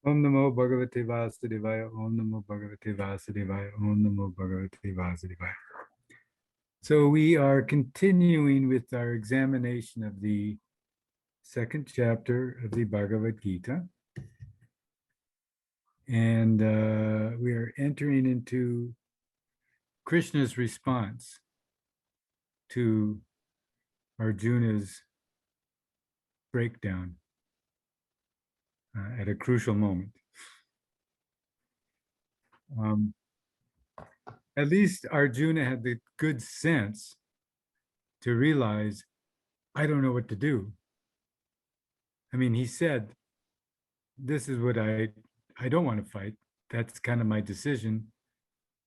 Om Namo Bhagavate Vasudevaya, Om Namo Bhagavate Vasudevaya, Om Namo Bhagavate Vasudevaya. So we are continuing with our examination of the second chapter of the Bhagavad Gita. And we are entering into Krishna's response to Arjuna's breakdown at a crucial moment. At least Arjuna had the good sense to realize, I don't know what to do. I mean, he said, this is what I don't want to fight. That's kind of my decision.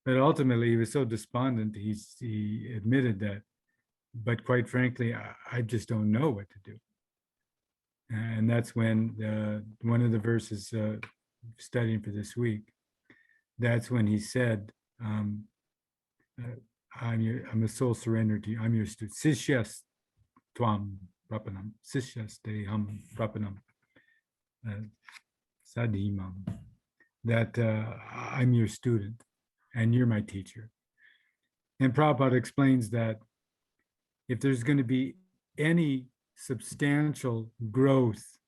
But ultimately, he was so despondent, he admitted that. But quite frankly, I just don't know what to do. And that's when one of the verses studying for this week, that's when he said, I'm a soul surrender to you. I'm your student. Sishyas tvam prapanam. Sishyas te ham prapanam. Sadhimam. That I'm your student and you're my teacher. And Prabhupada explains that if there's going to be any substantial growth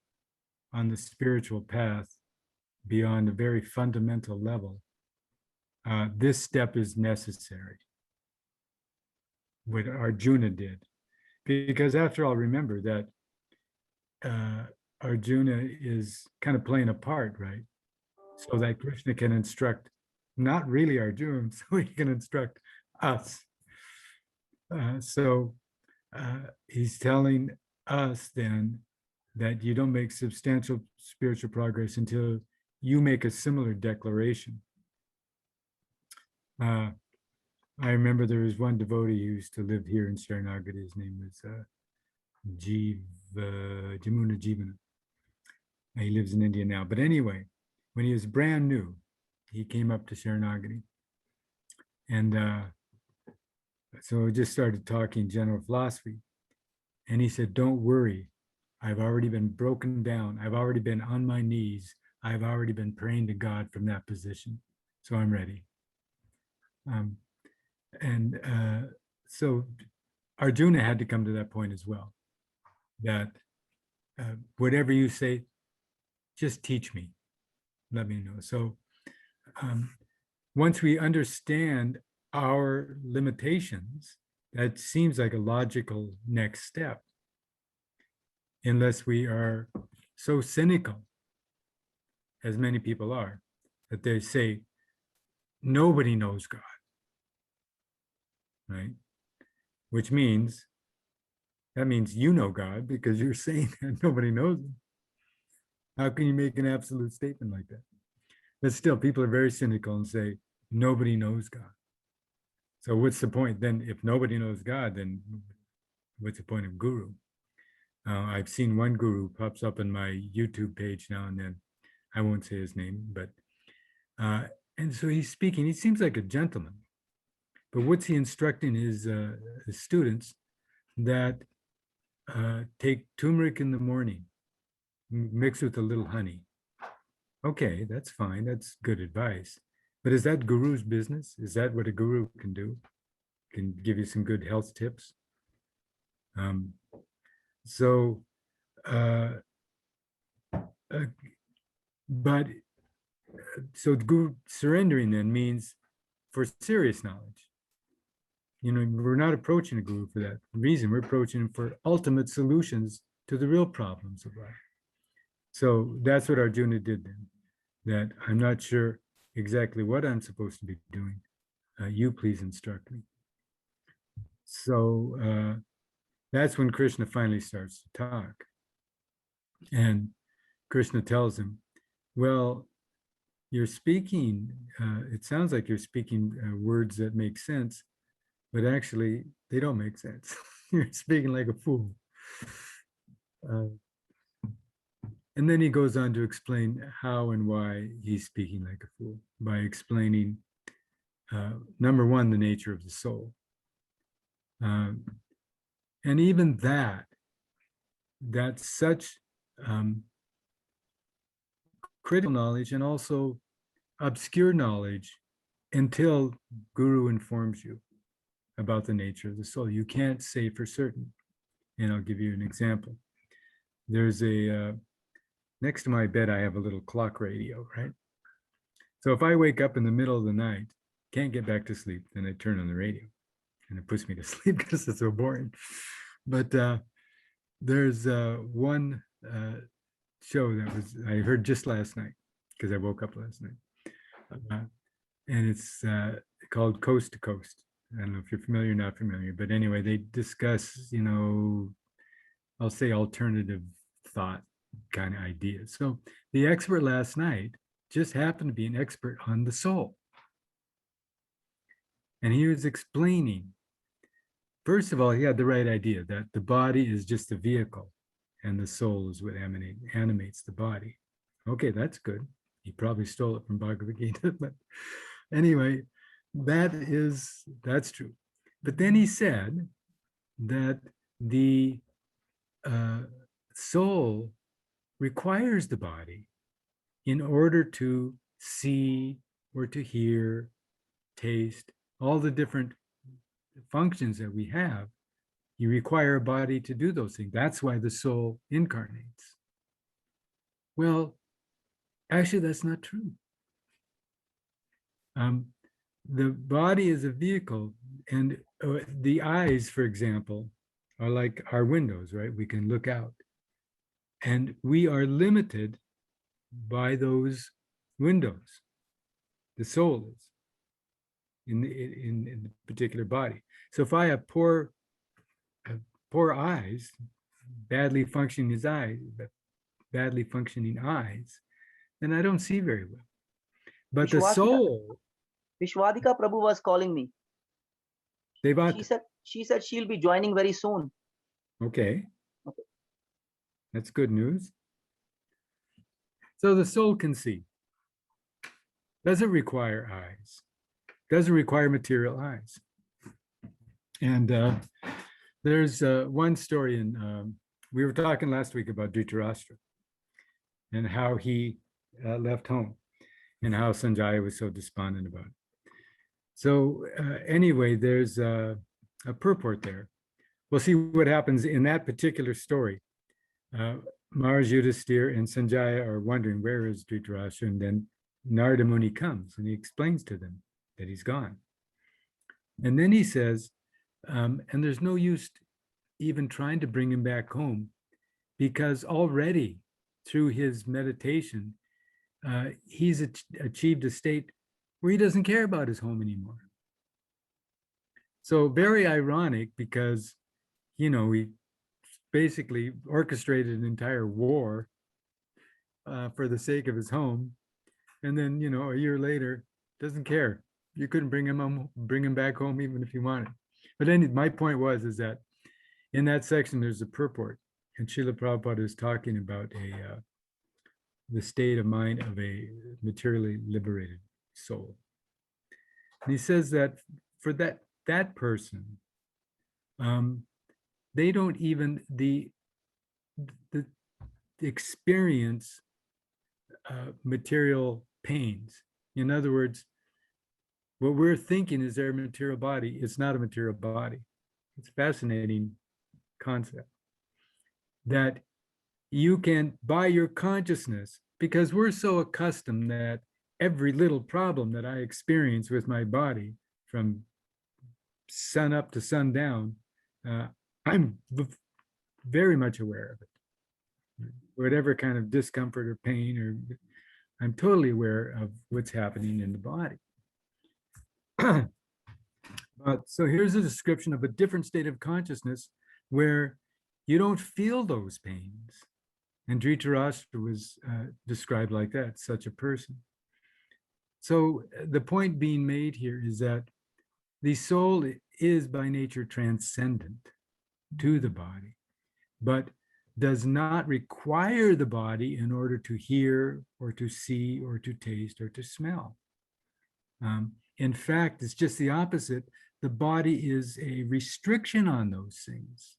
on the spiritual path beyond a very fundamental level, this step is necessary. What Arjuna did. Because after all, remember that Arjuna is kind of playing a part, right? So that Krishna can instruct, not really Arjuna, so he can instruct us. So he's telling us then that you don't make substantial spiritual progress until you make a similar declaration. I remember there was one devotee who used to live here in Sharanagati. His name was Jamuna Jivana. He lives in India now. But anyway, when he was brand new, he came up to Sharanagati. And so we just started talking general philosophy. And he said, don't worry. I've already been broken down. I've already been on my knees. I've already been praying to God from that position. So I'm ready. So Arjuna had to come to that point as well, that whatever you say, just teach me, let me know. So once we understand our limitations, that seems like a logical next step, unless we are so cynical, as many people are, that they say, nobody knows God. Right? Which means, that means you know God because you're saying that nobody knows him. How can you make an absolute statement like that? But still, people are very cynical and say, nobody knows God. So what's the point? Then if nobody knows God, then what's the point of guru? I've seen one guru pops up in my YouTube page now and then. I won't say his name, but, and so he's speaking, he seems like a gentleman. But what's he instructing his students? That take turmeric in the morning, mix with a little honey. Okay, that's fine. That's good advice. But is that guru's business? Is that what a guru can do? Can give you some good health tips? So guru surrendering then means for serious knowledge. You know, we're not approaching a guru for that reason. We're approaching him for ultimate solutions to the real problems of life. So that's what Arjuna did then, that I'm not sure exactly what I'm supposed to be doing. You please instruct me. So that's when Krishna finally starts to talk. And Krishna tells him, well, you're speaking, it sounds like you're speaking words that make sense, but actually they don't make sense. You're speaking like a fool. And then he goes on to explain how and why he's speaking like a fool by explaining, number one, the nature of the soul. And even that's such critical knowledge and also obscure knowledge until Guru informs you about the nature of the soul. You can't say for certain. And I'll give you an example. There's next to my bed, I have a little clock radio, right? So if I wake up in the middle of the night, can't get back to sleep, then I turn on the radio and it puts me to sleep because it's so boring. But there's one show that I heard just last night because I woke up last night. And it's called Coast to Coast. I don't know if you're familiar or not familiar, but anyway, they discuss, I'll say alternative thought kind of ideas. So the expert last night just happened to be an expert on the soul. And he was explaining, first of all, he had the right idea that the body is just a vehicle and the soul is what animates the body. Okay, that's good. He probably stole it from Bhagavad Gita, but anyway, that's true. But then he said that the soul requires the body in order to see or to hear, taste, all the different functions that we have. You require a body to do those things. That's why the soul incarnates. Well, actually, that's not true. The body is a vehicle, and the eyes, for example, are like our windows, right? We can look out. And we are limited by those windows. The soul is in the particular body. So if I have poor eyes, badly functioning eyes, then I don't see very well. But the soul. Vishwadika Prabhu was calling me. She said she'll be joining very soon. Okay. That's good news. So the soul can see. Doesn't require eyes. Doesn't require material eyes. And there's one story we were talking last week about Dhritarashtra and how he left home and how Sanjaya was so despondent about it. So anyway, there's a purport there. We'll see what happens in that particular story. Maharaj Yudhisthira and Sanjaya are wondering, where is Dhritarashtra? And then Narada Muni comes and he explains to them that he's gone. And then he says, and there's no use even trying to bring him back home, because already through his meditation, he's achieved a state where he doesn't care about his home anymore. So very ironic, because, he basically orchestrated an entire war for the sake of his home. And then, a year later, doesn't care. You couldn't bring him back home even if you wanted. But my point is that in that section, there's a purport. And Srila Prabhupada is talking about the state of mind of a materially liberated soul. And he says that for that person, they don't even the experience material pains. In other words, what we're thinking is their material body. It's not a material body. It's a fascinating concept that you can, by your consciousness, because we're so accustomed that every little problem that I experience with my body from sun up to sundown, I'm very much aware of it. Whatever kind of discomfort or pain, I'm totally aware of what's happening in the body. But so here's a description of a different state of consciousness where you don't feel those pains. And Dhritarashtra was described like that, such a person. So the point being made here is that the soul is by nature transcendent to the body, but does not require the body in order to hear or to see or to taste or to smell. In fact, it's just the opposite. The body is a restriction on those things.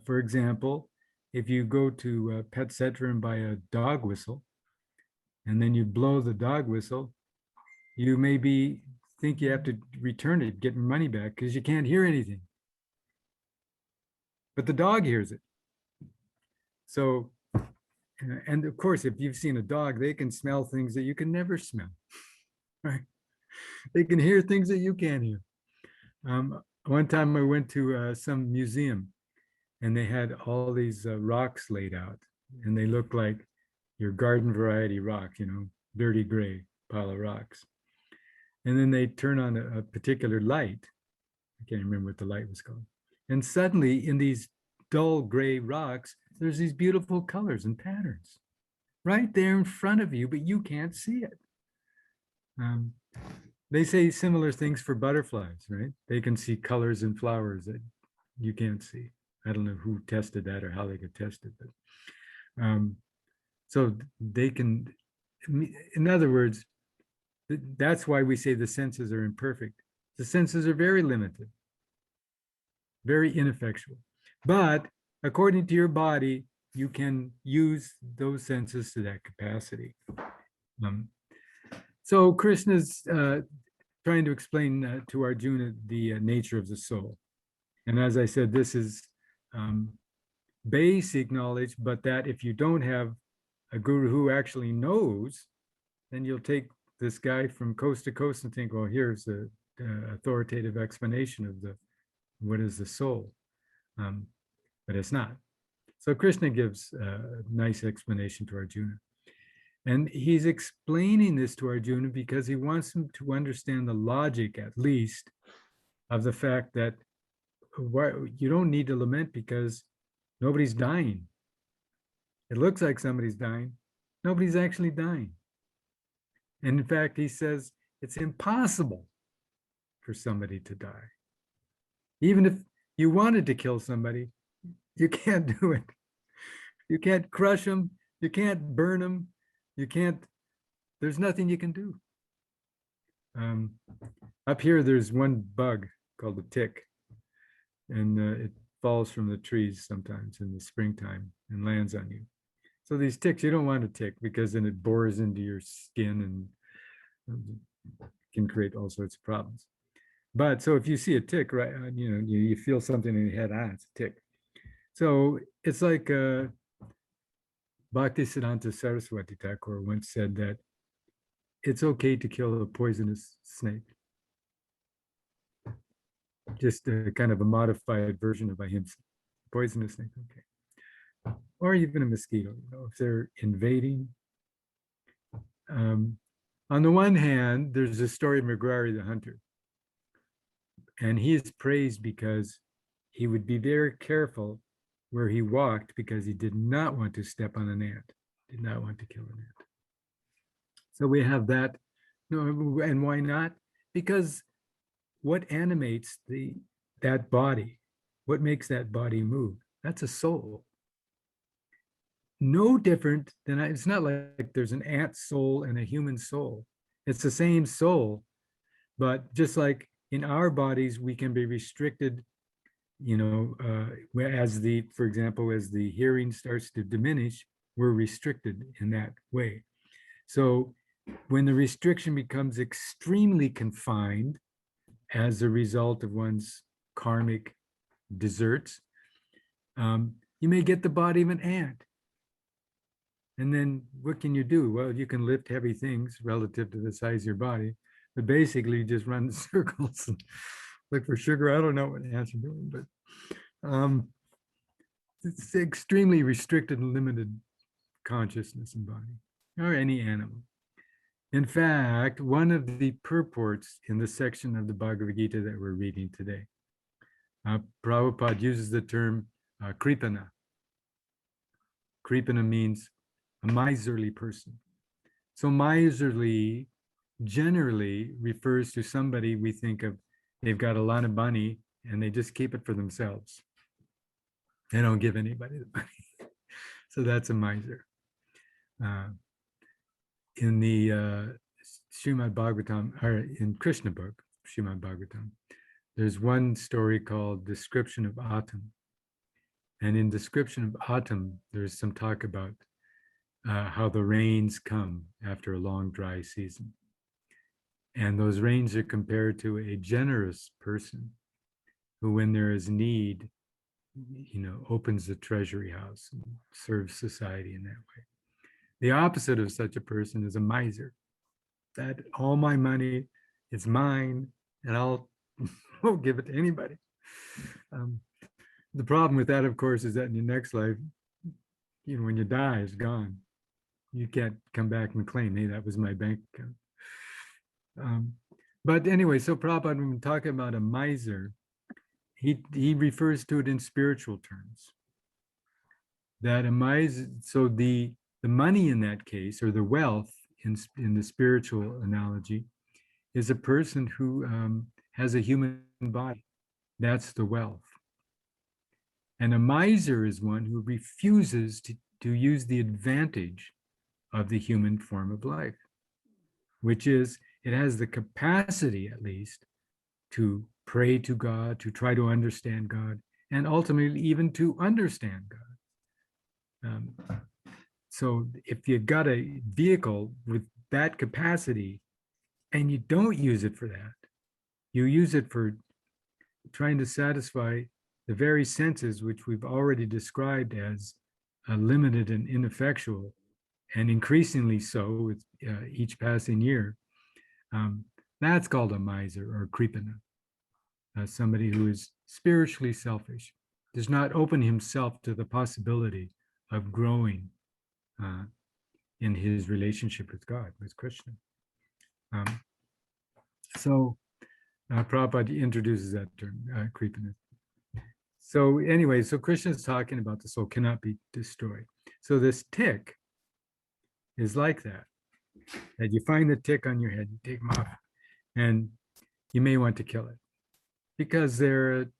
For example, if you go to Pet Center and buy a dog whistle, and then you blow the dog whistle, you maybe think you have to return it, get your money back because you can't hear anything. But the dog hears it. So, and of course, if you've seen a dog, they can smell things that you can never smell, right? They can hear things that you can't hear. One time I went to some museum and they had all these rocks laid out and they looked like your garden variety rock, dirty gray pile of rocks. And then they turn on a particular light. I can't remember what the light was called. And suddenly in these dull gray rocks, there's these beautiful colors and patterns right there in front of you, but you can't see it. They say similar things for butterflies, right? They can see colors in flowers that you can't see. I don't know who tested that or how they could test it, but so they can, in other words, that's why we say the senses are imperfect. The senses are very limited, very ineffectual. But according to your body, you can use those senses to that capacity. So Krishna's trying to explain to Arjuna the nature of the soul. And as I said, this is basic knowledge, but that if you don't have a guru who actually knows, then you'll take this guy from coast to coast and think, well, here's the authoritative explanation of what is the soul. But it's not. So Krishna gives a nice explanation to Arjuna. And he's explaining this to Arjuna because he wants him to understand the logic, at least, of the fact that you don't need to lament because nobody's dying. It looks like somebody's dying. Nobody's actually dying. And in fact, he says it's impossible for somebody to die. Even if you wanted to kill somebody, you can't do it. You can't crush them. You can't burn them. You can't, there's nothing you can do. Up here, there's one bug called a tick, and it falls from the trees sometimes in the springtime and lands on you. So these ticks, you don't want a tick because then it bores into your skin and can create all sorts of problems. But so if you see a tick, right, you feel something in your head, it's a tick. So it's like Bhaktisiddhanta Saraswati Thakur once said that it's okay to kill a poisonous snake. Just a kind of a modified version of ahimsa. Poisonous snake, okay. Or even a mosquito, if they're invading. On the one hand, there's a story of McGrary the hunter. And he is praised because he would be very careful where he walked because he did not want to step on an ant, did not want to kill an ant. So we have that. And why not? Because what animates that body, what makes that body move? That's a soul. No different than, it's not like there's an ant soul and a human soul. It's the same soul, but just like in our bodies, we can be restricted, for example, as the hearing starts to diminish, we're restricted in that way. So when the restriction becomes extremely confined as a result of one's karmic deserts, you may get the body of an ant. And then what can you do? Well, you can lift heavy things relative to the size of your body, but basically you just run in circles and look for sugar. I don't know what ants are doing, but it's extremely restricted and limited consciousness and body, or any animal. In fact, one of the purports in the section of the Bhagavad Gita that we're reading today, Prabhupada uses the term kripana. Kripana means a miserly person. So miserly generally refers to somebody we think of, they've got a lot of money and they just keep it for themselves. They don't give anybody the money. So that's a miser. In the Srimad Bhagavatam, or in Krishna book, Srimad Bhagavatam, there's one story called Description of Autumn. And in Description of Autumn, there's some talk about how the rains come after a long dry season. And those rains are compared to a generous person who, when there is need, opens the treasury house and serves society in that way. The opposite of such a person is a miser. That all my money is mine, and I'll won't give it to anybody. The problem with that, of course, is that in your next life, when you die, it's gone. You can't come back and claim, hey, that was my bank account. But anyway, so Prabhupada, when we talk about a miser, he refers to it in spiritual terms. That a miser, so the money in that case, or the wealth in the spiritual analogy, is a person who has a human body. That's the wealth. And a miser is one who refuses to use the advantage of the human form of life, which is it has the capacity, at least, to pray to God, to try to understand God, and ultimately even to understand God. So if you've got a vehicle with that capacity and you don't use it for that, you use it for trying to satisfy the very senses which we've already described as limited and ineffectual, and increasingly so with each passing year, that's called a miser or kripana. Somebody who is spiritually selfish, does not open himself to the possibility of growing in his relationship with God, with Krishna. So Prabhupada introduces that term, kripana. So anyway, so Krishna is talking about the soul cannot be destroyed. So this tick is like that you find the tick on your head, you take them off, and you may want to kill it because they're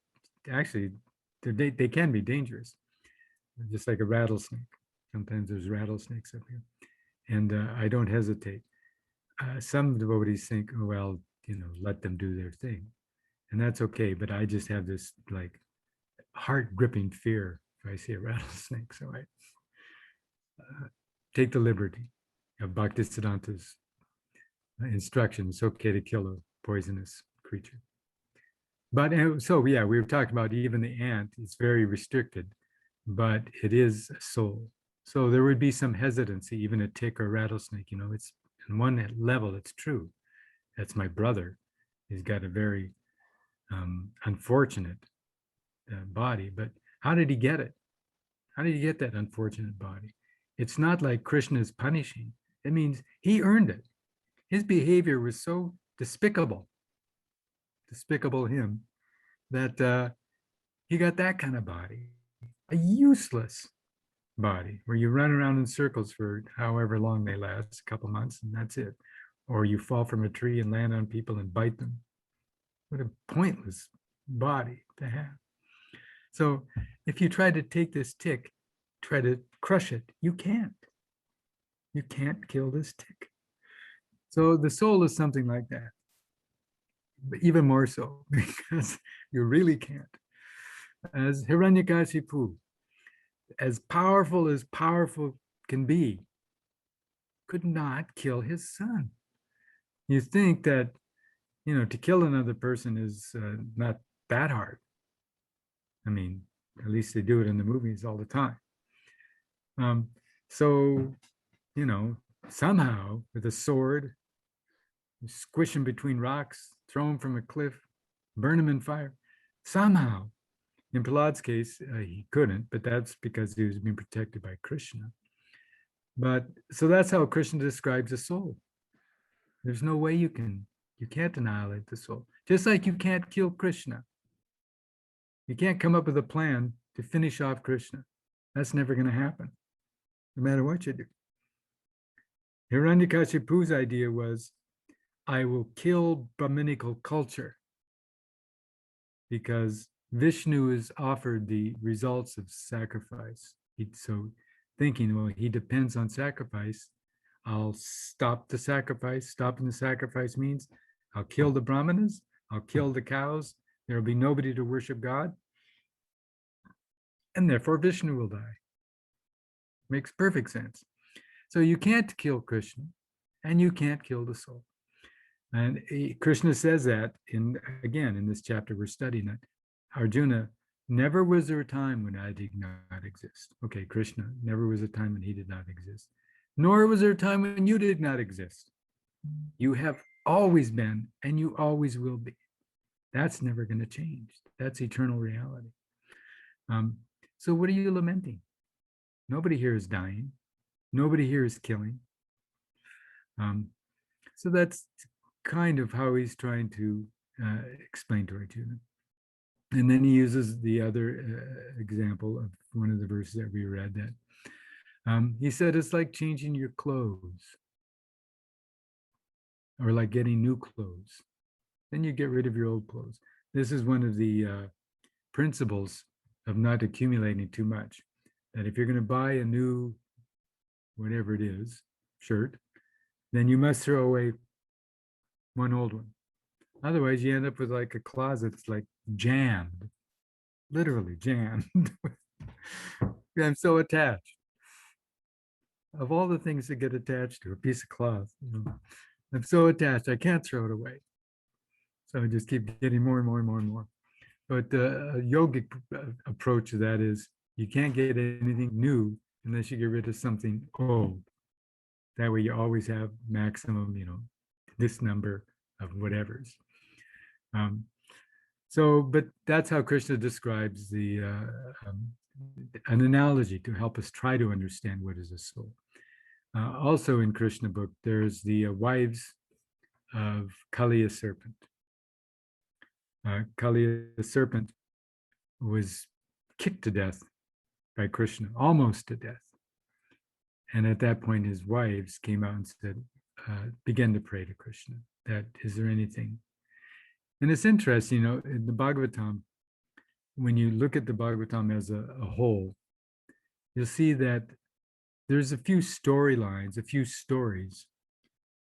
actually, they can be dangerous, just like a rattlesnake. Sometimes there's rattlesnakes up here. And I don't hesitate. Some devotees think, oh, well, let them do their thing. And that's okay. But I just have this like heart gripping fear if I see a rattlesnake. So I take the liberty of Bhaktisiddhanta's instruction. It's okay to kill a poisonous creature. But so, yeah, we were talking about even the ant is very restricted, but it is a soul. So there would be some hesitancy, even a tick or rattlesnake, it's on one level, it's true. That's my brother. He's got a very unfortunate body, but how did he get it? How did he get that unfortunate body? It's not like Krishna is punishing. It means he earned it. His behavior was so despicable him, that he got that kind of body, a useless body where you run around in circles for however long they last, a couple months, and that's it. Or you fall from a tree and land on people and bite them. What a pointless body to have. So if you try to take this tick, try to crush it, you can't. You can't kill this tick. So the soul is something like that, but even more so, because you really can't. As Hiranyakashipu, as powerful can be, could not kill his son. You think that, to kill another person is not that hard. I mean, at least they do it in the movies all the time. So, somehow with a sword, squish him between rocks, throw him from a cliff, burn him in fire. Somehow, in Prahlad's case, he couldn't, but that's because he was being protected by Krishna. But so that's how Krishna describes a soul. There's no way you can't annihilate the soul. Just like you can't kill Krishna. You can't come up with a plan to finish off Krishna. That's never going to happen, no matter what you do. Hiranyakashipu's idea was, I will kill Brahminical culture because Vishnu is offered the results of sacrifice. So thinking, well, he depends on sacrifice. I'll stop the sacrifice. Stopping the sacrifice means I'll kill the Brahmanas, I'll kill the cows. There will be nobody to worship God. And therefore Vishnu will die. Makes perfect sense. So you can't kill Krishna and you can't kill the soul. And Krishna says that again in this chapter we're studying it. Arjuna, never was there a time when I did not exist. Okay, Krishna, never was a time when he did not exist. Nor was there a time when you did not exist. You have always been and you always will be. That's never going to change. That's eternal reality. So what are you lamenting? Nobody here is dying. Nobody here is killing. So that's kind of how he's trying to explain to Arjuna. And then he uses the other example of one of the verses that we read that he said it's like changing your clothes or like getting new clothes. Then you get rid of your old clothes. This is one of the principles of not accumulating too much. That if you're going to buy a new, whatever it is, shirt, then you must throw away one old one. Otherwise, you end up with like a closet that's like jammed, literally jammed. I'm so attached. Of all the things that get attached to a piece of cloth, I'm so attached, I can't throw it away. So I just keep getting more and more and more and more. But a yogic approach to that is you can't get anything new unless you get rid of something old. That way you always have maximum, this number of whatevers. But that's how Krishna describes an analogy to help us try to understand what is a soul. Also in Krishna book, there's the wives of Kaliya serpent. Kaliya serpent was kicked to death by Krishna, almost to death. And at that point, his wives came out and said, began to pray to Krishna, that is there anything? And it's interesting, in the Bhagavatam, when you look at the Bhagavatam as a whole, you'll see that there's a few storylines, a few stories,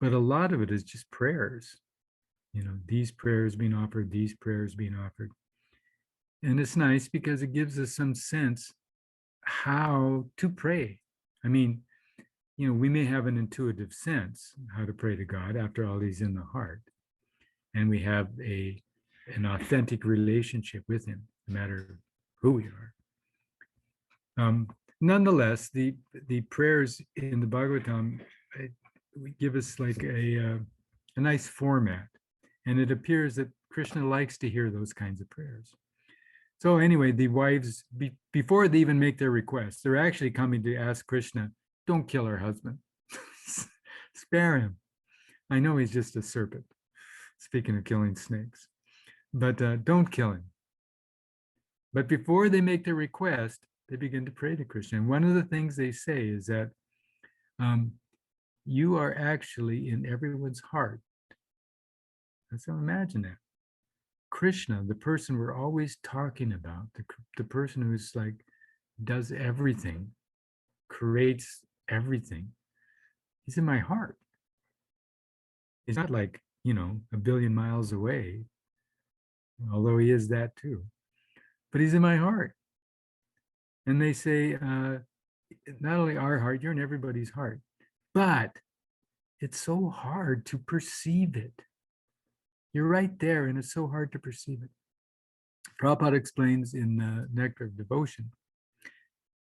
but a lot of it is just prayers. These prayers being offered, these prayers being offered. And it's nice because it gives us some sense how to pray. I mean, we may have an intuitive sense how to pray to God. After all, he's in the heart. And we have an authentic relationship with him, no matter who we are. Nonetheless, the prayers in the Bhagavatam give us like a nice format. And it appears that Krishna likes to hear those kinds of prayers. So anyway, the wives, before they even make their requests, they're actually coming to ask Krishna, don't kill our husband. Spare him. I know he's just a serpent, speaking of killing snakes, but don't kill him. But before they make their request, they begin to pray to Krishna. And one of the things they say is that you are actually in everyone's heart. So imagine that. Krishna, the person we're always talking about, the person who's like, does everything, creates everything, he's in my heart. He's not like, a billion miles away, although he is that too, but he's in my heart. And they say, not only our heart, you're in everybody's heart, but it's so hard to perceive it. You're right there, and it's so hard to perceive it. Prabhupada explains in Nectar of Devotion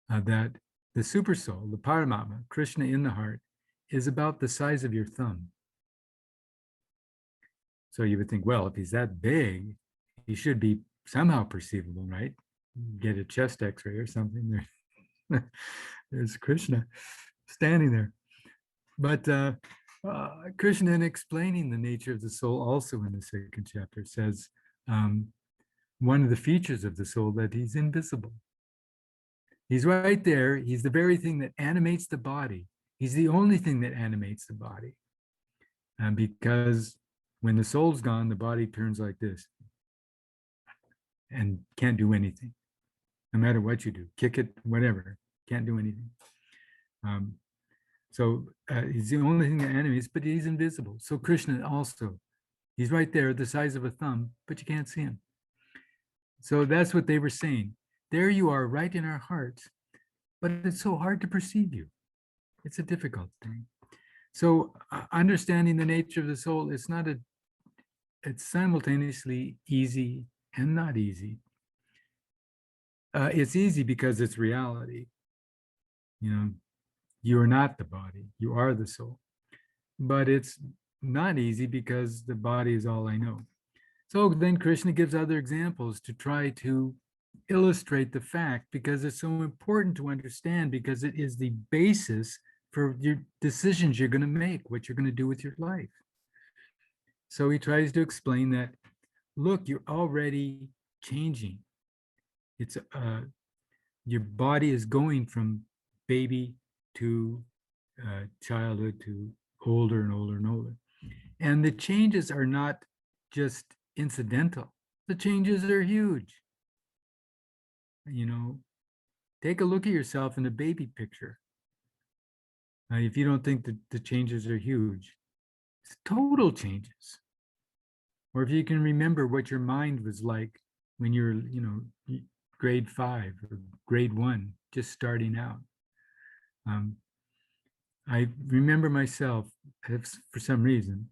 that the supersoul, the Paramatma, Krishna in the heart, is about the size of your thumb. So you would think, well, if he's that big, he should be somehow perceivable, right? Get a chest x-ray or something. There's Krishna standing there. But Krishna, in explaining the nature of the soul, also in the second chapter, says one of the features of the soul that he's invisible. He's right there. He's the very thing that animates the body. He's the only thing that animates the body. Because when the soul's gone, the body turns like this and can't do anything. No matter what you do, kick it, whatever, can't do anything. So he's the only thing that animates, but he's invisible. So Krishna also, he's right there, the size of a thumb, but you can't see him. So that's what they were saying. There you are, right in our hearts, but it's so hard to perceive you. It's a difficult thing. So understanding the nature of the soul is not it's simultaneously easy and not easy. It's easy because it's reality. You know, you are not the body, you are the soul. But it's not easy because the body is all I know. So then Krishna gives other examples to try to illustrate the fact, because it's so important to understand, because it is the basis for your decisions you're going to make, what you're going to do with your life. So he tries to explain that, look, you're already changing. It's your body is going from baby to childhood to older and older and older. And the changes are not just incidental. The changes are huge. You know, take a look at yourself in a baby picture. If you don't think that the changes are huge, it's total changes. Or if you can remember what your mind was like when you were, grade 5 or grade 1, just starting out. I remember myself, for some reason,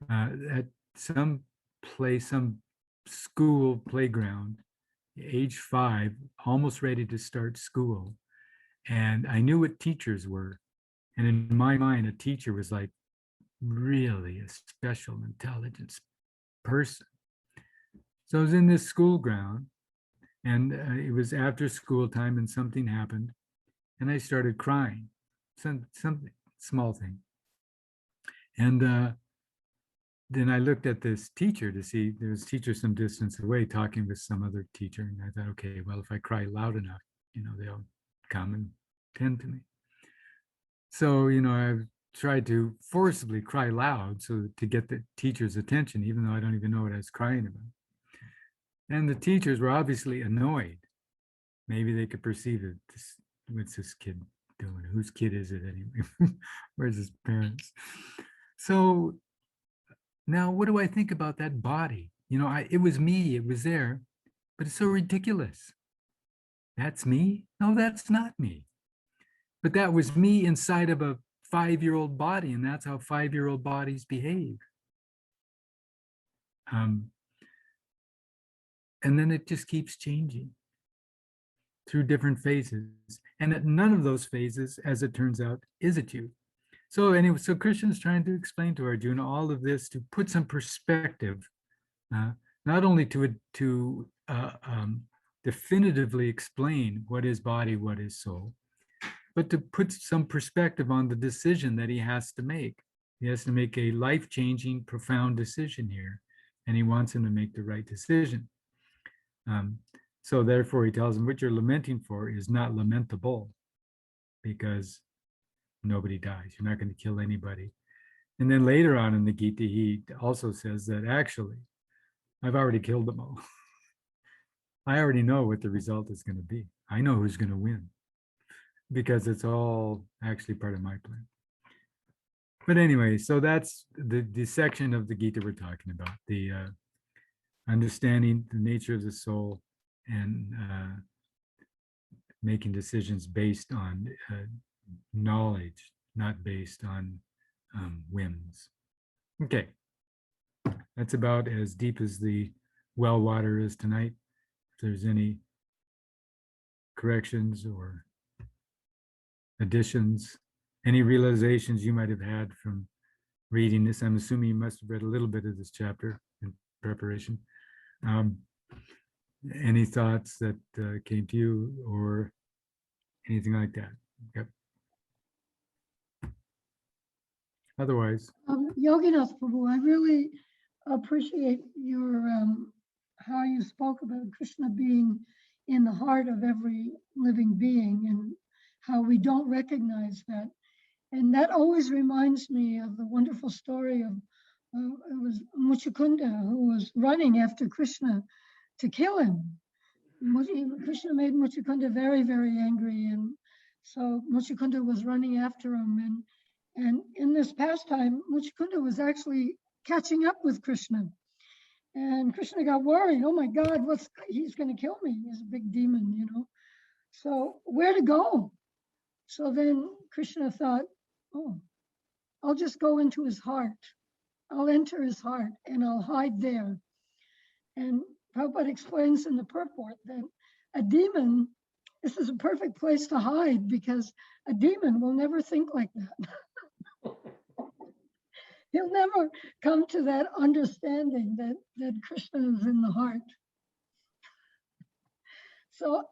at some place, some school playground, age 5, almost ready to start school. And I knew what teachers were. And in my mind, a teacher was like really a special intelligence person. So I was in this school ground, and it was after school time, and something happened, and I started crying, something small thing. And then I looked at this teacher to see, there was a teacher some distance away talking with some other teacher. And I thought, okay, well, if I cry loud enough, they'll come and tend to me. So, I've tried to forcibly cry loud so to get the teacher's attention, even though I don't even know what I was crying about. And the teachers were obviously annoyed. Maybe they could perceive it. What's this kid doing? Whose kid is it anyway? Where's his parents? So now what do I think about that body? It was me, it was there, but it's so ridiculous. That's me? No, that's not me. But that was me inside of a 5-year-old body, and that's how 5-year-old bodies behave. And then it just keeps changing through different phases. And at none of those phases, as it turns out, is it you. So anyway, so Krishna is trying to explain to Arjuna all of this to put some perspective, not only to definitively explain what is body, what is soul, but to put some perspective on the decision that he has to make. He has to make a life-changing, profound decision here, and he wants him to make the right decision. So therefore, he tells him, what you're lamenting for is not lamentable, because nobody dies. You're not going to kill anybody. And then later on in the Gita, he also says that actually, I've already killed them all. I already know what the result is going to be. I know who's going to win, because it's all actually part of my plan. But anyway, so that's the section of the Gita we're talking about, the understanding the nature of the soul and making decisions based on knowledge, not based on whims. Okay, that's about as deep as the well water is tonight. If there's any corrections or additions, any realizations you might have had from reading this, I'm assuming you must have read a little bit of this chapter in preparation. Any thoughts that came to you or anything like that? Yep. Otherwise, Yoginath Prabhu, I really appreciate your how you spoke about Krishna being in the heart of every living being and how we don't recognize that. And that always reminds me of the wonderful story of it was Muchukunda, who was running after Krishna to kill him. Krishna made Muchukunda very, very angry, and so Muchukunda was running after him. And in this pastime, Muchukunda was actually catching up with Krishna. And Krishna got worried. Oh my God, he's going to kill me. He's a big demon, So where to go? So then Krishna thought, oh, I'll just go into his heart. I'll enter his heart and I'll hide there. And Prabhupada explains in the purport that a demon, this is a perfect place to hide because a demon will never think like that. He'll never come to that understanding that Krishna is in the heart. So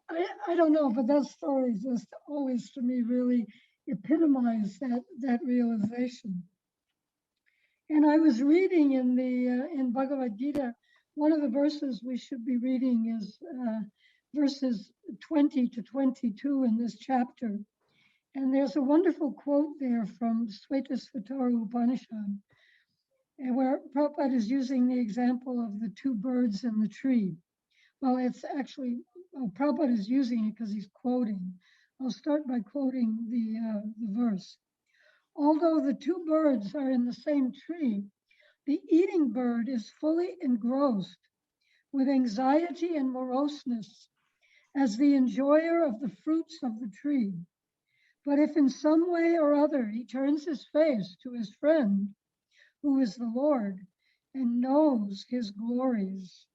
I don't know, but that story just always to me really epitomize that realization. And I was reading in Bhagavad Gita, one of the verses we should be reading is verses 20 to 22 in this chapter. And there's a wonderful quote there from Svetasvatara Upanishad, where Prabhupada is using the example of the two birds in the tree. Well, it's actually, Prabhupada is using it because he's quoting. I'll start by quoting the verse. Although the two birds are in the same tree, the eating bird is fully engrossed with anxiety and moroseness as the enjoyer of the fruits of the tree. But if in some way or other he turns his face to his friend, who is the Lord, and knows his glories,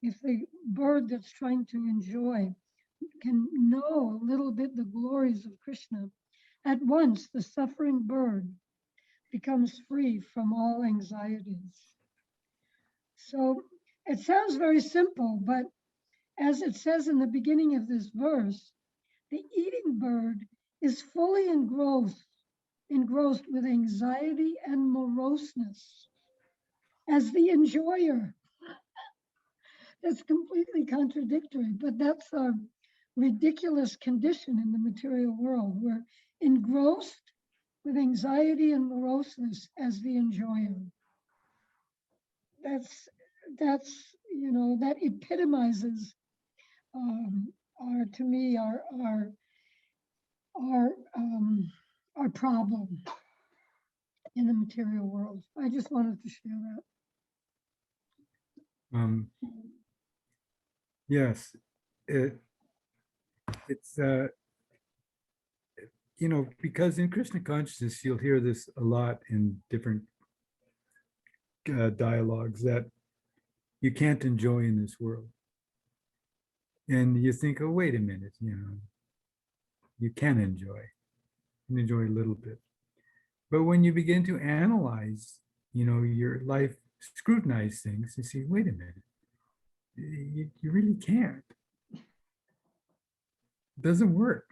if the bird that's trying to enjoy can know a little bit the glories of Krishna, at once the suffering bird becomes free from all anxieties. So it sounds very simple, but as it says in the beginning of this verse, the eating bird is fully engrossed with anxiety and moroseness as the enjoyer. That's completely contradictory, but that's our ridiculous condition in the material world. We're engrossed with anxiety and moroseness as the enjoyer. That's that epitomizes to me our problem in the material world. I just wanted to share that. Yes, it's because in Krishna consciousness you'll hear this a lot in different dialogues that you can't enjoy in this world, and you think, oh, wait a minute, you can enjoy a little bit, but when you begin to analyze, your life, scrutinize things, you see, wait a minute, you really can't. It doesn't work.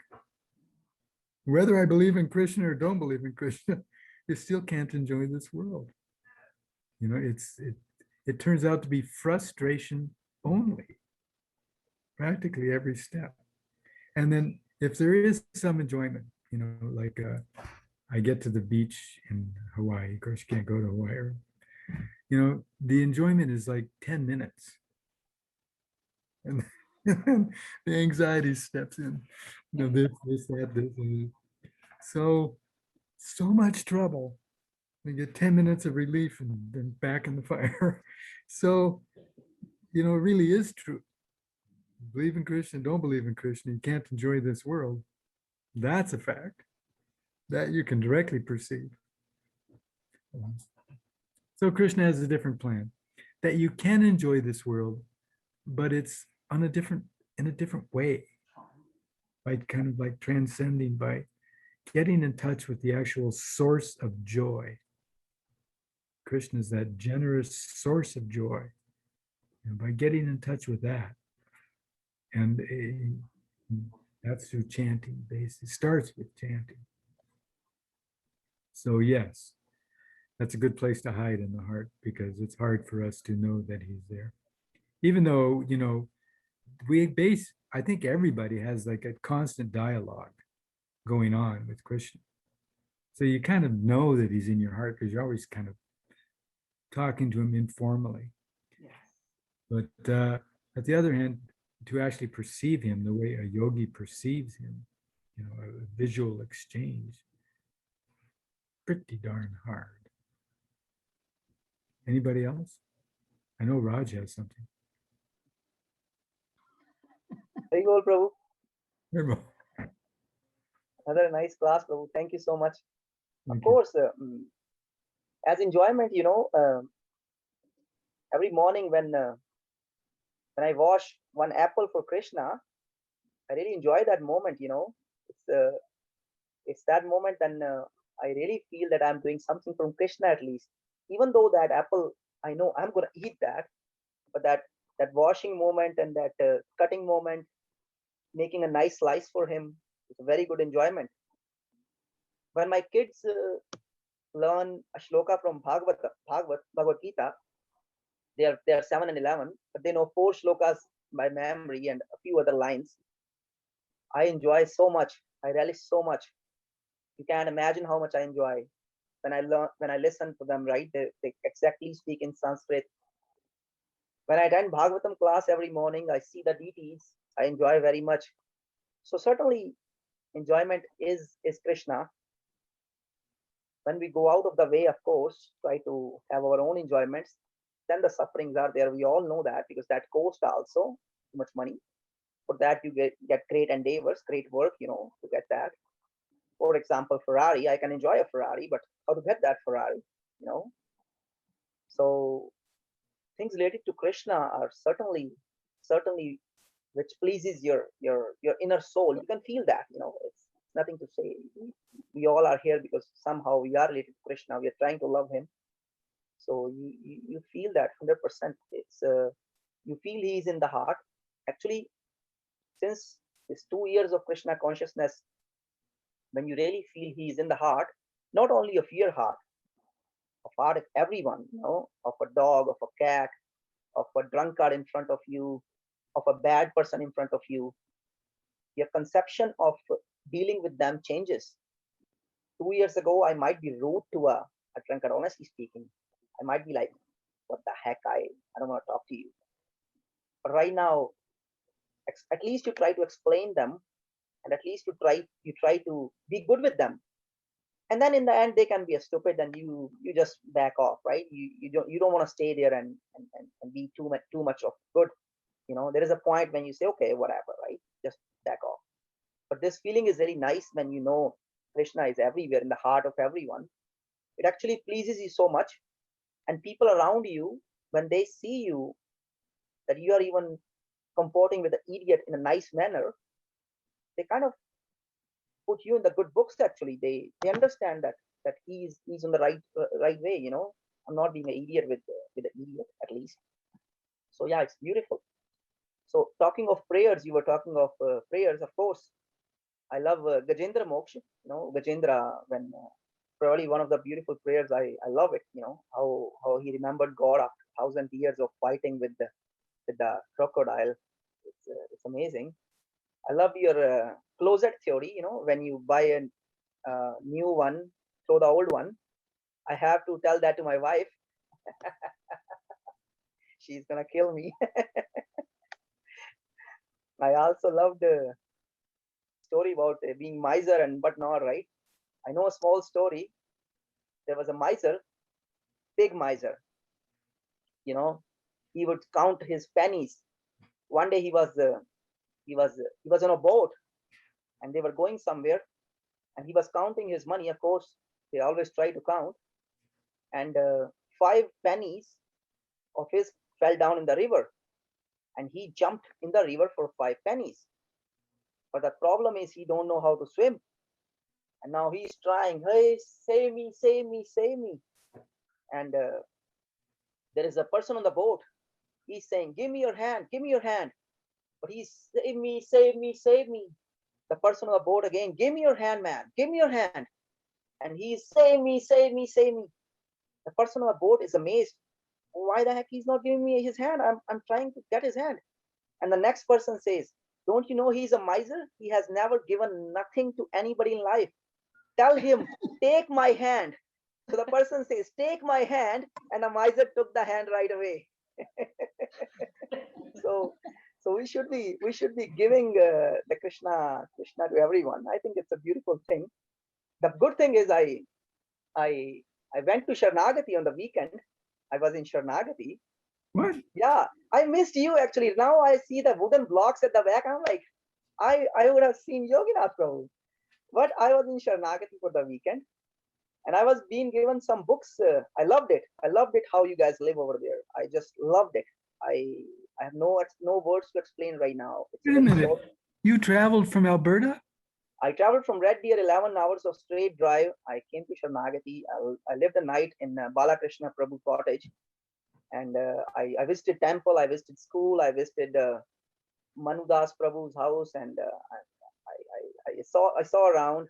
Whether I believe in Krishna or don't believe in Krishna, you still can't enjoy this world. It turns out to be frustration only, practically every step. And then if there is some enjoyment, like I get to the beach in Hawaii, of course you can't go to Hawaii, the enjoyment is like 10 minutes. And the anxiety steps in, this, that. So much trouble. You get 10 minutes of relief and then back in the fire. So, it really is true. Believe in Krishna, don't believe in Krishna, you can't enjoy this world. That's a fact that you can directly perceive. So Krishna has a different plan, that you can enjoy this world, but it's in a different way, by kind of like transcending, by getting in touch with the actual source of joy. Krishna is that generous source of joy. And by getting in touch with that, and that's through chanting, basically. It starts with chanting. So yes, that's a good place to hide in the heart, because it's hard for us to know that he's there. Even though, I think everybody has like a constant dialogue going on with Krishna. So you kind of know that he's in your heart because you're always kind of talking to him informally. Yes. But at the other hand, to actually perceive him the way a yogi perceives him, a visual exchange, pretty darn hard. Anybody else? I know Raj has something. Very well, Prabhu. Another nice class, Prabhu. Thank you so much. Of Thank you. course, as enjoyment, every morning when I wash one apple for Krishna, I really enjoy that moment. It's that moment, and I really feel that I'm doing something from Krishna at least. Even though that apple, I know I'm gonna eat that, but that washing moment and that cutting moment, making a nice slice for him, is a very good enjoyment. When my kids learn a shloka from Bhagavad Gita, they are 7 and 11, but they know 4 shlokas by memory and a few other lines. I enjoy so much. I relish so much. You can't imagine how much I enjoy when I listen to them. Right, they exactly speak in Sanskrit. When I attend Bhagavatam class every morning, I see the deities. I enjoy very much. So certainly, enjoyment is Krishna. When we go out of the way, of course, try to have our own enjoyments, then the sufferings are there. We all know that because that cost also too much money. For that, you get great endeavors, great work, to get that. For example, Ferrari, I can enjoy a Ferrari, but how to get that Ferrari, you know? So things related to Krishna are certainly which pleases your inner soul. You can feel that, it's nothing to say. We all are here because somehow we are related to Krishna. We are trying to love him. So you feel that 100%. It's you feel he is in the heart. Actually, since this 2 years of Krishna consciousness, when you really feel he is in the heart, not only of your heart, of heart of everyone, of a dog, of a cat, of a drunkard in front of you, of a bad person in front of you, your conception of dealing with them changes. 2 years ago, I might be rude to a drunkard, honestly speaking. I might be like, what the heck, I don't want to talk to you. But right now, at least you try to explain them, and at least you try to be good with them. And then in the end, they can be a stupid, and you just back off, right? You don't want to stay there and be too much of good. There is a point when you say, okay, whatever, right? Just back off. But this feeling is very nice when you know Krishna is everywhere in the heart of everyone. It actually pleases you so much. And people around you, when they see you, that you are even comporting with the idiot in a nice manner, they kind of put you in the good books. Actually, they understand that he's on the right way. I'm not being an idiot with an idiot, at least. So yeah, it's beautiful. So talking of prayers, you were talking of prayers. Of course, I love Gajendra Moksha. Gajendra, when probably one of the beautiful prayers. I love it. How he remembered God after 1,000 years of fighting with the crocodile. It's amazing. I love your closet theory. When you buy a new one, throw the old one. I have to tell that to my wife. She's gonna kill me. I also love the story about being miser and but not right. I know a small story. There was a miser, big miser. He would count his pennies. One day he was on a boat, and they were going somewhere, and he was counting his money. Of course, they always try to count, and 5 pennies of his fell down in the river, and he jumped in the river for 5 pennies. But the problem is he don't know how to swim, and now he's trying, hey, save me, save me, save me. And there is a person on the boat. He's saying, give me your hand, give me your hand. But he's, save me, save me, save me. The person on the boat again, give me your hand, man, give me your hand. And he's, save me, save me, save me. The person on the boat is amazed. Why the heck he's not giving me his hand? I'm trying to get his hand. And the next person says, don't you know he's a miser? He has never given nothing to anybody in life. Tell him, take my hand. So the person says, take my hand. And the miser took the hand right away. so we should be giving the Krishna to everyone. I think it's a beautiful thing. The good thing is I went to Sharnagati on the weekend. I was in Sharnagati. What? Yeah, I missed you actually. Now I see the wooden blocks at the back. I'm like, I would have seen Yoginath Prabhu. But I was in Sharanagati for the weekend, and I was being given some books. I loved it. I loved it how you guys live over there. I just loved it. I have no words to explain right now. It's Wait a very minute. short. You traveled from Alberta? I traveled from Red Deer, 11 hours of straight drive. I came to Sharanagati. I lived the night in Balakrishna Prabhu cottage, and I visited temple. I visited school. I visited Manudas Prabhu's house, and I saw around.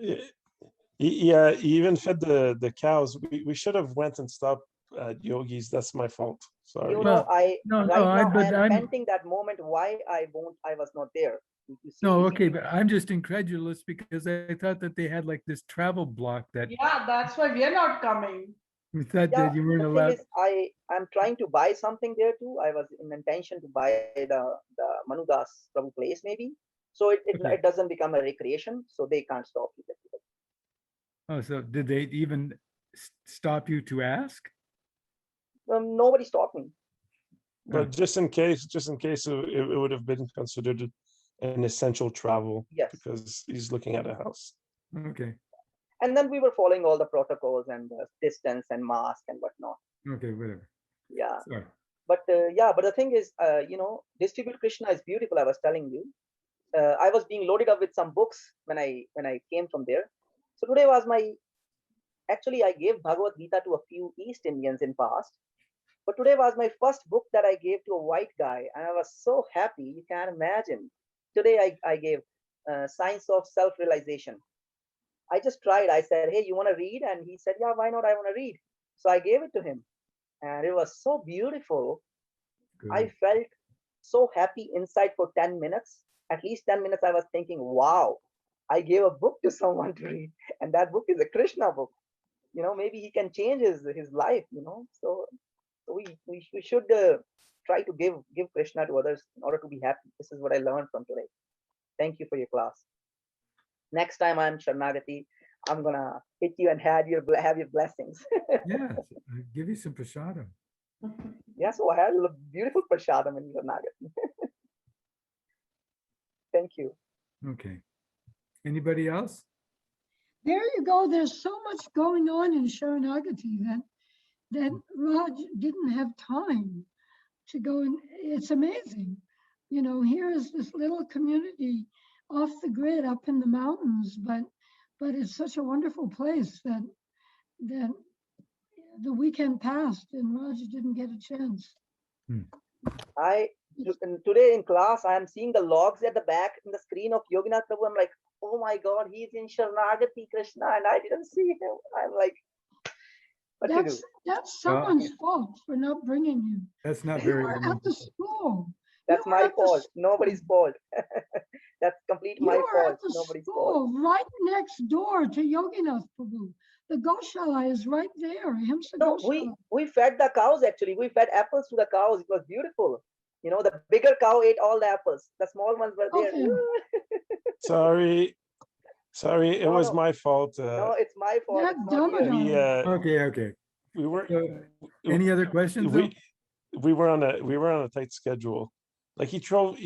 Yeah, he even fed the cows. We should have went and stopped at Yogi's. That's my fault. Sorry. You know, Well, I no, right no, now I but am I'm repenting that moment why I was not there. You see, no, okay, but I'm just incredulous because I thought that they had like this travel block that Yeah, that's why we are not coming. we thought yeah, that you weren't the thing allowed. is, I'm trying to buy something there too. I was in intention to buy the Manudas Prabhu place maybe, so Okay. it doesn't become a recreation, so they can't stop you. Oh, so did they even stop you to ask? Nobody stopped me. But just in case, it would have been considered an essential travel Yes, because he's looking at a house. Okay, and then we were following all the protocols and the distance and mask and whatnot. okay, whatever. Yeah, Sorry. but but the thing is, distribute Krishna is beautiful. I was telling you, I was being loaded up with some books when I came from there. So today was actually I gave Bhagavad Gita to a few East Indians in past, but today was my first book that I gave to a white guy, and I was so happy you can't imagine. Today I gave Science of Self-Realization. I just tried. I said, hey, you want to read? And he said, yeah, why not? I want to read. So I gave it to him, and it was so beautiful. I Good. felt so happy inside for 10 minutes. At least 10 minutes, I was thinking, wow, I gave a book to someone to read, and that book is a Krishna book. Maybe he can change his life. So we should try to give Krishna to others in order to be happy. This is what I learned from today. Thank you for your class. Next time I'm Sharanagati, I'm gonna hit you and have your blessings. Yeah, I'll give you some prasadam. Yeah, so I had a beautiful prasadam in Sharanagati. Thank you. Okay. Anybody else? There you go. There's so much going on in Sharanagati that Raj didn't have time to go and it's amazing. Here is this little community off the grid up in the mountains, but it's such a wonderful place that the weekend passed and Raj didn't get a chance. Today in class, I am seeing the logs at the back in the screen of Yoginath Prabhu. I'm like, oh my God, he's in Sharanagati, Krishna, and I didn't see him. I'm like, what to do? That's someone's fault for not bringing you. That's not You very were at the school. That's You were my at the fault. Nobody's fault. That's complete You my were fault. at the Nobody's fault. school right next door to Yoginath Prabhu. The Goshala is right there. Himsa No, Goshala. we fed the cows actually. We fed apples to the cows. It was beautiful. The bigger cow ate all the apples. The small ones were there. Sorry, it No, was no. my fault. No, it's my fault. That It's not yours. Damodar. Okay. We were So, any other questions? though? we were on a tight schedule. Like he drove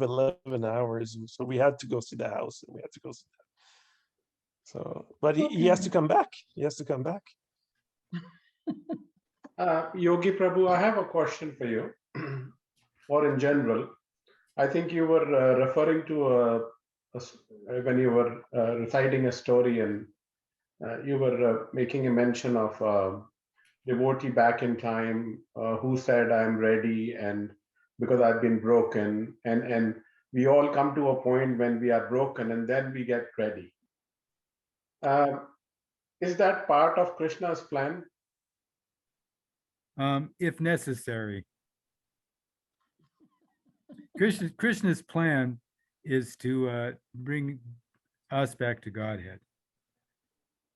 11 hours, so we had to go see the house and we had to go see that. So, but he has to come back. He has to come back. Yogi Prabhu, I have a question for you, or in general. I think you were referring to when you were reciting a story, and you were making a mention of devotee back in time who said, "I'm ready," and because I've been broken, and we all come to a point when we are broken, and then we get ready. Is that part of Krishna's plan? If necessary. Krishna's plan is to bring us back to Godhead.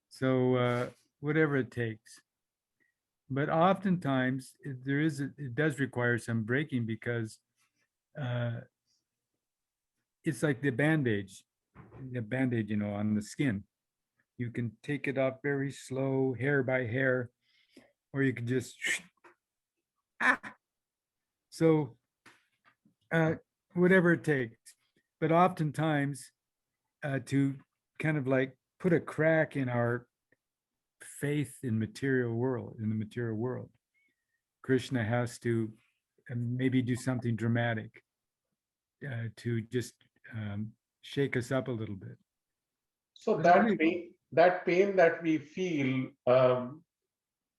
So whatever it takes. But oftentimes it does require some breaking because it's like the bandage, on the skin. You can take it off very slow, hair by hair, or you can just So whatever it takes. But oftentimes to kind of like put a crack in our faith in the material world. Krishna has to maybe do something dramatic to just shake us up a little bit. So But that pain that we feel,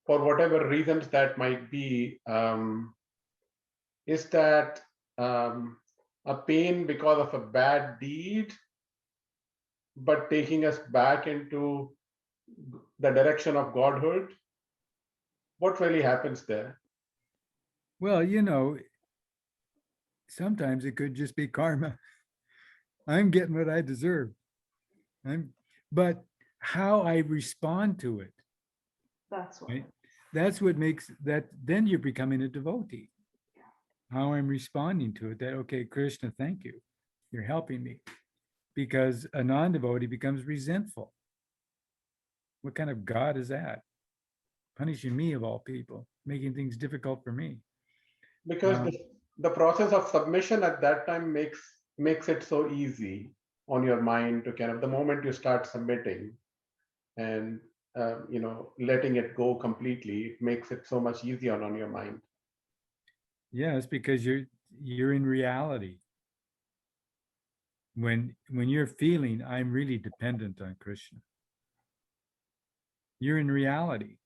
for whatever reasons that might be, is that a pain because of a bad deed, but taking us back into the direction of Godhood? What really happens there? Well, sometimes it could just be karma. I'm getting what I deserve. But how I respond to it, That's what. right? That's what makes that, then you're becoming a devotee. How I'm responding to it, that, okay, Krishna, thank you. You're helping me. Because a non-devotee becomes resentful. What kind of God is that? Punishing me of all people, making things difficult for me. Because the process of submission at that time makes it so easy on your mind to kind of, the moment you start submitting and letting it go completely, it makes it so much easier on your mind. Yes, because you're in reality. When you're feeling I'm really dependent on Krishna, you're in reality.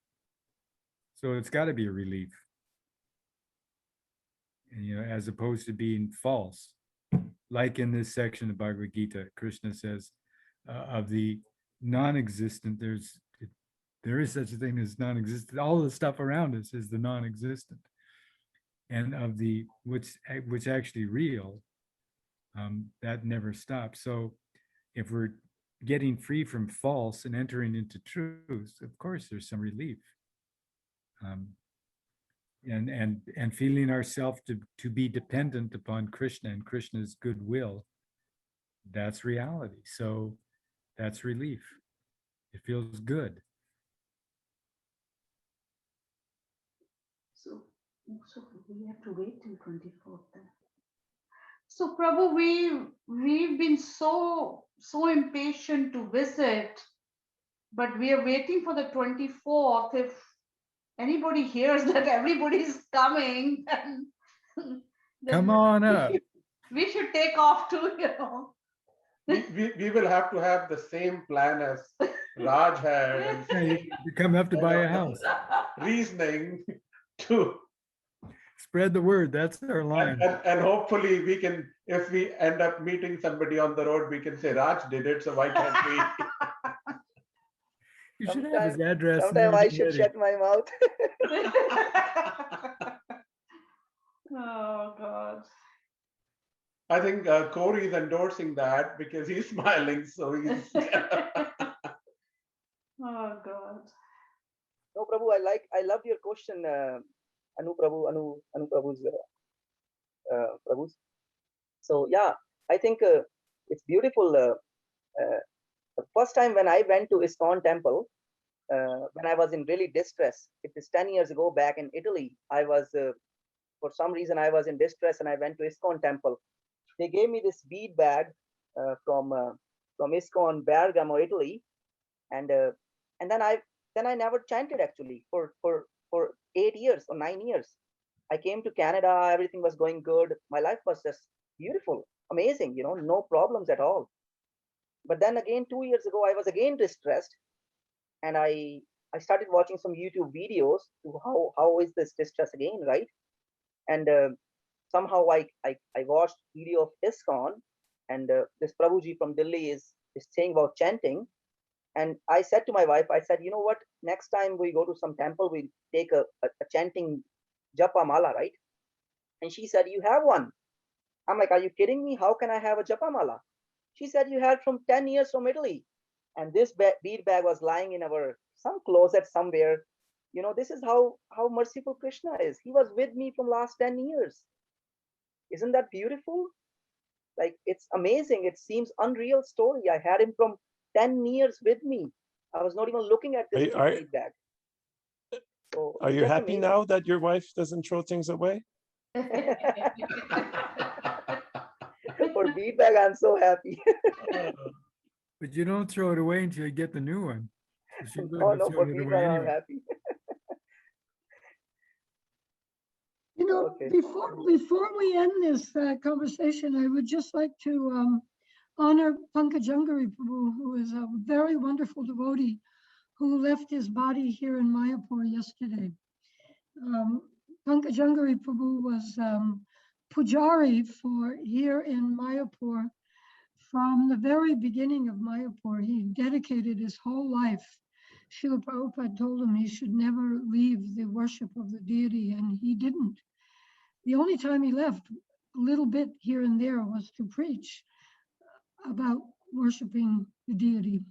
So it's got to be a relief. And, as opposed to being false. Like in this section of Bhagavad Gita, Krishna says, of the non-existent, there is such a thing as non-existent. All the stuff around us is the non-existent. And of the which actually real, that never stops. So if we're getting free from false and entering into truth, of course there's some relief. And feeling ourselves to be dependent upon Krishna and Krishna's goodwill, that's reality. So that's relief. It feels good. So we have to wait till 24th then. So Prabhu, we've been so impatient to visit, but we are waiting for the 24th. If anybody hears that everybody's coming, then Come on up. we should take off too, We will have to have the same plan as Raj had, Yeah, you come up to buy a house. reasoning to, Spread the word. That's our line. and hopefully we can, if we end up meeting somebody on the road, we can say Raj did it, so why can't we? You should have his address. and Sometime I everything should ready. shut my mouth. Oh God. I think Corey is endorsing that because he's smiling, so he's. Oh God. No, Prabhu, I love your question, Anu Prabhu's Prabhu's. So yeah, I think it's beautiful. The first time when I went to ISKCON temple, when I was in really distress, it is 10 years ago back in Italy. I was, for some reason, I was in distress and I went to ISKCON temple. They gave me this bead bag from ISKCON Bergamo, Italy, and then I never chanted actually for 8 years or 9 years. I came to Canada, everything was going good. My life was just beautiful, amazing, no problems at all. But then again, 2 years ago, I was again distressed, and I started watching some YouTube videos to how is this distress again, right? And somehow I watched video of ISKCON, and this Prabhuji from Delhi is saying about chanting. And I said to my wife, I said, you know what? Next time we go to some temple, we take a chanting japa mala, right? And she said, you have one. I'm like, are you kidding me? How can I have a japa mala? She said, you had from 10 years from Italy. And this bead bag was lying in some closet somewhere. This is how merciful Krishna is. He was with me from last 10 years. Isn't that beautiful? Like, it's amazing. It seems unreal story. I had him from 10 years with me. I was not even looking at this bead bag. So Are you happy now that your wife doesn't throw things away? For bead bag, I'm so happy. But you don't throw it away until you get the new one. So she would No, have no, thrown but it we away are all anyway. happy. You know, Okay. before we end this conversation, I would just like to honor Pankajangari Prabhu, who is a very wonderful devotee who left his body here in Mayapur yesterday. Pankajangari Prabhu was pujari for here in Mayapur from the very beginning of Mayapur. He dedicated his whole life. Srila Prabhupada told him he should never leave the worship of the deity, and he didn't. The only time he left a little bit here and there was to preach about worshiping the deity.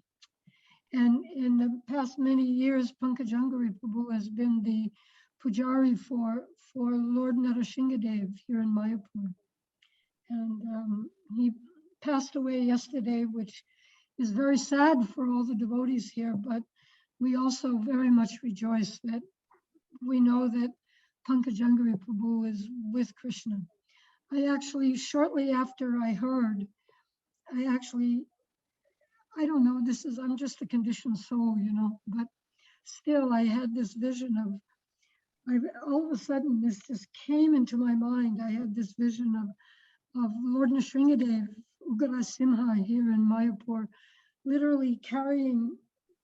And in the past many years, Pankajangari Prabhu has been the pujari for Lord Narasinghadev here in Mayapur. And he passed away yesterday, which is very sad for all the devotees here, but we also very much rejoice that we know that Pankajangari Prabhu is with Krishna. I actually, shortly after I heard, I don't know, I'm just a conditioned soul, you know, but still I had this vision all of a sudden this just came into my mind. I had this vision of Lord Nrsingadev, Ugara Simha here in Mayapur, literally carrying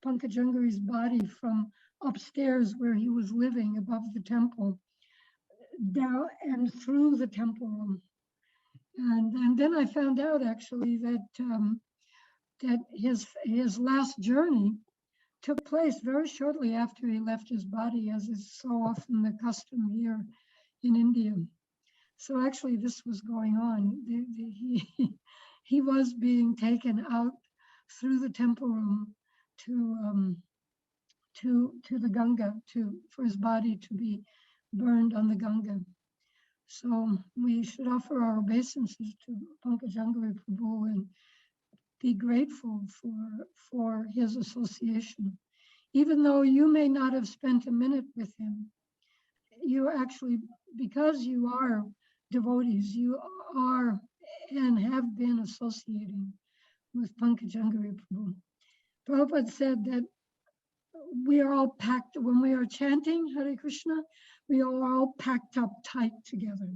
Pankajangari's body from upstairs where he was living above the temple down and through the temple room. And then I found out actually that his last journey took place very shortly after he left his body, as is so often the custom here in India. So actually this was going on. He was being taken out through the temple room to the Ganga for his body to be burned on the Ganga. So we should offer our obeisances to Pankajangari Prabhu and be grateful for his association. Even though you may not have spent a minute with him, you actually, because you are devotees, you are and have been associating with Pankajangari Prabhu. Prabhupada said that we are all packed, when we are chanting Hare Krishna, we are all packed up tight together.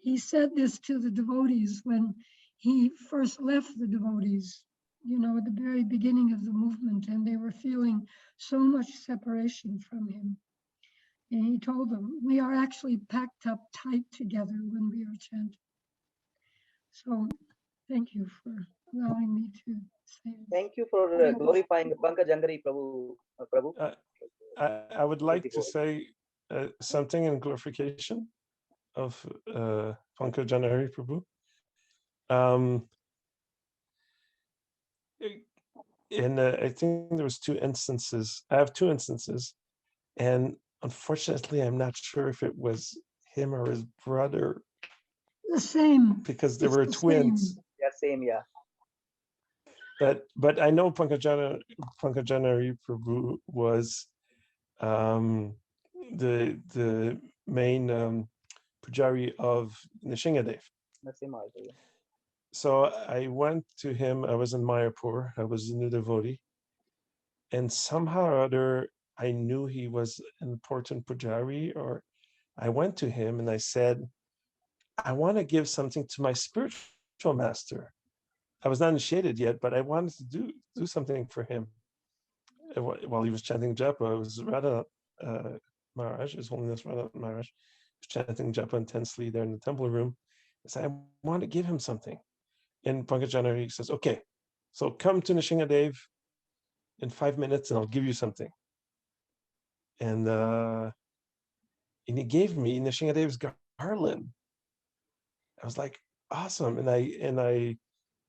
He said this to the devotees when he first left the devotees, you know, at the very beginning of the movement, and they were feeling so much separation from him. And he told them, we are actually packed up tight together when we are chanting. So thank you for allowing me to say this. Thank you for glorifying Pankajangari Prabhu. Prabhu. I would like to say something in glorification of Pankajangari Prabhu. And I think there was two instances. I have two instances, and unfortunately, I'm not sure if it was him or his brother. The same. Because they It's were the twins. same. Yeah, same, yeah. But I know Pankajangari Prabhu was the main pujari of Nrsingadev. Narasimha also, yeah. So I went to him. I was in Mayapur. I was a new devotee, and somehow or other, I knew he was an important pujari. Or I went to him and I said, I want to give something to my spiritual master. I was not initiated yet, but I wanted to do something for him. While he was chanting japa, it was Radha Maharaj, His Holiness Radha Maharaj, was chanting japa intensely there in the temple room. I said, I want to give him something. And Pankajangari says, okay, so come to Nrsingadev in 5 minutes and I'll give you something. And he gave me Nrsingadev's garland. I was like, awesome. And I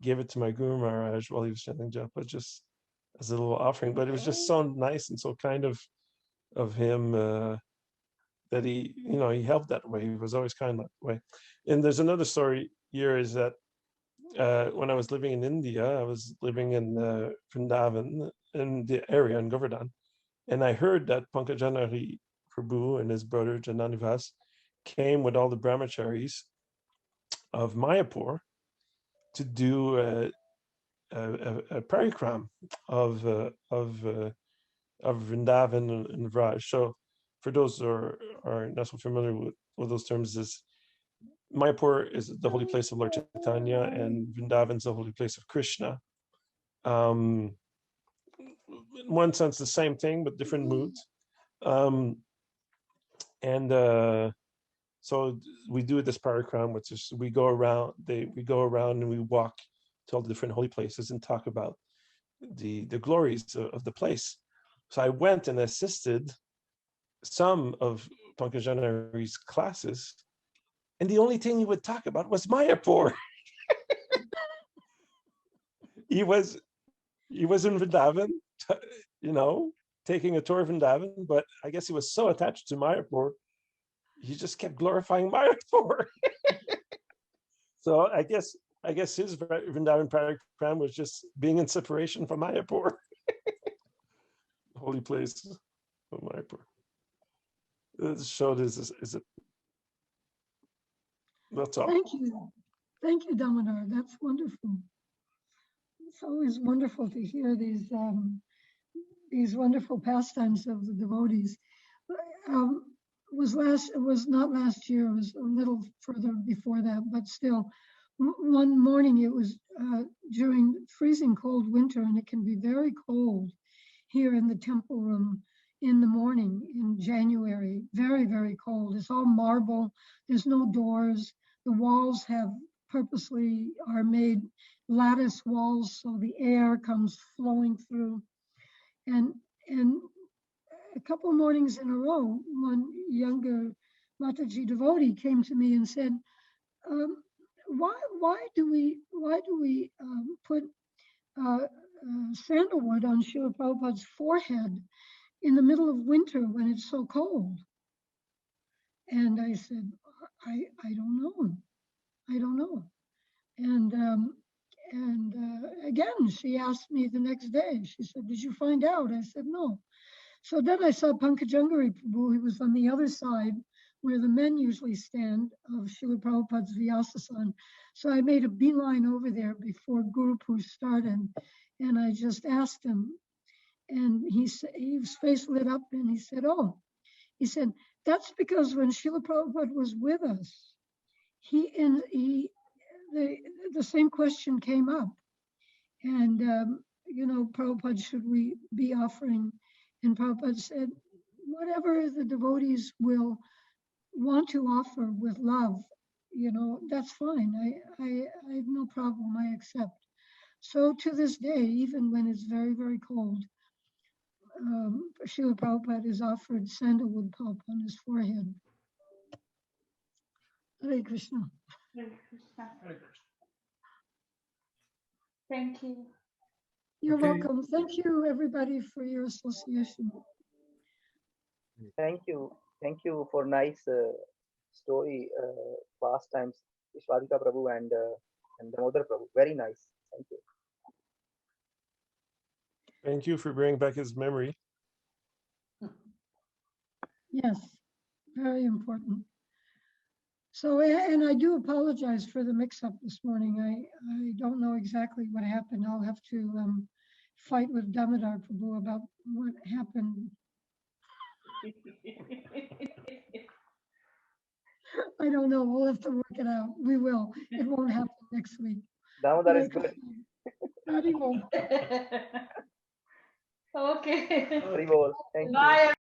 gave it to my Guru Maharaj while he was chanting japa, just as a little offering. But it was just so nice and so kind of him that he, he helped that way. He was always kind that way. And there's another story here is that when I was living in India, I was living in Vrindavan, in the area in Govardhan, and I heard that Pankajangari Prabhu and his brother Jananivas came with all the brahmacharis of Mayapur to do a parikram of Vrindavan and Vraj. So for those who are not so familiar with those terms, is Mayapur is the holy place of Lord Chaitanya, and Vrindavan is the holy place of Krishna. In one sense, the same thing, but different moods. So we do this parikram, which is we go around and we walk to all the different holy places and talk about the glories of the place. So I went and assisted some of Pankaj Janari's classes, and the only thing he would talk about was Mayapur. he was in Vrindavan, taking a tour of Vrindavan, but I guess he was so attached to Mayapur, he just kept glorifying Mayapur. So I guess his Vrindavan parikram was just being in separation from Mayapur. Holy place of Mayapur. This showed is it. That's all. Thank you, Damodar. That's wonderful. It's always wonderful to hear these wonderful pastimes of the devotees. It was not last year, it was a little further before that, but still, one morning it was during freezing cold winter, and it can be very cold here in the temple room in the morning in January, very, very cold. It's all marble, there's no doors. The walls are made lattice walls, so the air comes flowing through. And a couple mornings in a row, one younger Mataji devotee came to me and said, why do we put sandalwood on Srila Prabhupada's forehead in the middle of winter when it's so cold? And I said, I don't know. And again, she asked me the next day, she said, did you find out? I said, no. So then I saw Pankajangari Prabhu. He was on the other side where the men usually stand of Srila Prabhupada's Vyasasan. So I made a beeline over there before Guru Puja started, and I just asked him, and his face lit up, and he said, that's because when Srila Prabhupada was with us, the same question came up, and Prabhupada, should we be offering? And Prabhupada said, whatever the devotees will want to offer with love, that's fine. I have no problem, I accept. So to this day, even when it's very, very cold, Srila Prabhupada is offered sandalwood pulp on his forehead. Hare Krishna. Hare Krishna. Thank you. You're Okay. welcome. Thank you, everybody, for your association. Thank you for nice story, pastimes, Vishwadika Prabhu and Damodar Prabhu. Very nice. Thank you. Thank you for bringing back his memory. Yes, very important. So, and I do apologize for the mix-up this morning. I don't know exactly what happened. I'll have to fight with Damodar Prabhu about what happened. I don't know. We'll have to work it out. We will. It won't happen next week. Damodar Hare is good. Krishna. Hari Bol. Okay. Very well. Thank you. Bye.